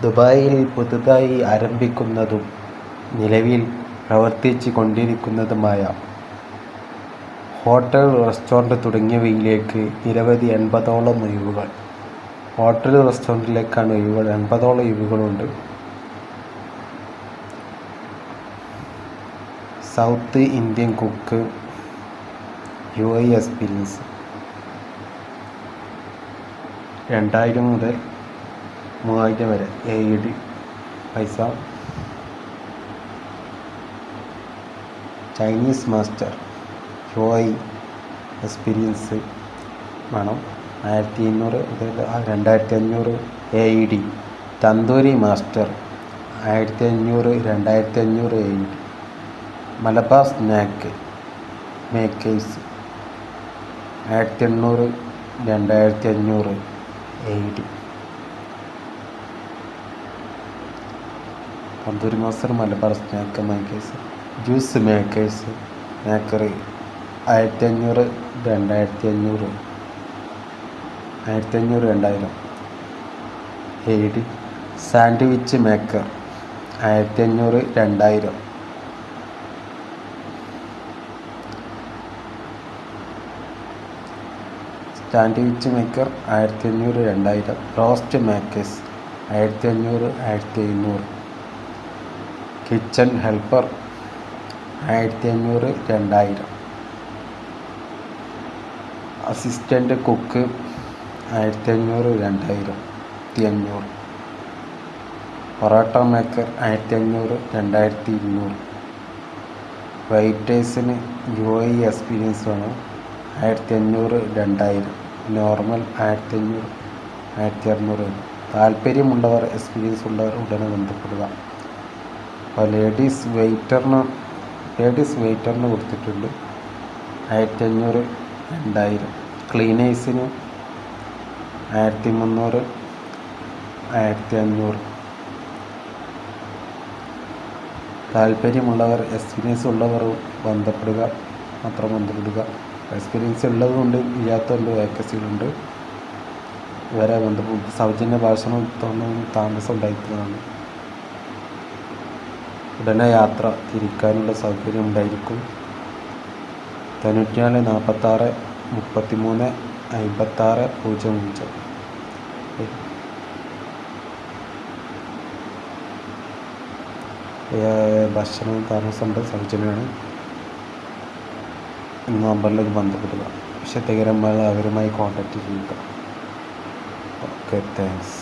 ദുബായിൽ പുതുതായി ആരംഭിക്കുന്നതും നിലവിൽ പ്രവർത്തിച്ചു കൊണ്ടിരിക്കുന്നതുമായ ഹോട്ടൽ, റെസ്റ്റോറന്റ് തുടങ്ങിയവയിലേക്ക് നിരവധി 80ഓളം ഒഴിവുകൾ. ഹോട്ടൽ, റെസ്റ്റോറന്റിലേക്കാണ് ഒഴിവുകൾ. 80ഓളം ഒഴിവുകളുണ്ട്. South Indian cook, UAE experience 2000 മുതൽ 3000 വരെ AED പൈസ. ചൈനീസ് മാസ്റ്റർ UAE എക്സ്പീരിയൻസ് വേണം, 1500 മുതൽ 2500 AED. Tandoori master 1500 2500 AED. Malabar snack makers 1800 2500 AED. Tandoori master, Malabar snack makers. Juice makers മേക്കറി 1500 2500 2000 AED. Sandwich maker 1500 2000. Sandwich maker 1500 2000. Roast makers 1500 1700. Kitchen helper 1500 2000. Assistant cook 1500 2000 1500. Parotta maker 1500 2200. വെയിറ്റേഴ്സിന് UAE experience വേണം, 1500 2000. Normal 1500 1600. താല്പര്യമുള്ളവർ, experience ഉള്ളവർ ഉടനെ ബന്ധപ്പെടുക. അപ്പോൾ ലേഡീസ് വെയിറ്ററിന് കൊടുത്തിട്ടുണ്ട് 1500 2000. ക്ലീനേഴ്സിന് 1300 1500. താല്പര്യമുള്ളവർ, എക്സ്പീരിയൻസ് ഉള്ളവർ ബന്ധപ്പെടുക. എക്സ്പീരിയൻസ് ഉള്ളതുകൊണ്ട് ഇല്ലാത്തതുകൊണ്ട് വേക്കൻസികളുണ്ട്. ഇവരെ ബന്ധപ്പെട്ട് സൗജന്യ ഭാഷണം താമസം ഉണ്ടായിരിക്കുന്നതാണ്. ഉടനെ യാത്ര തിരിക്കാനുള്ള സൗകര്യം ഉണ്ടായിരിക്കും. 94 46 33 56 00. ഭക്ഷണം താമസമുണ്ട്, സൗജന്യമാണ്. നമ്പറിലേക്ക് ബന്ധപ്പെടുക. വിശദീകരണമായി അവരുമായി കോൺടാക്റ്റ് ചെയ്യുക. Okay, thanks.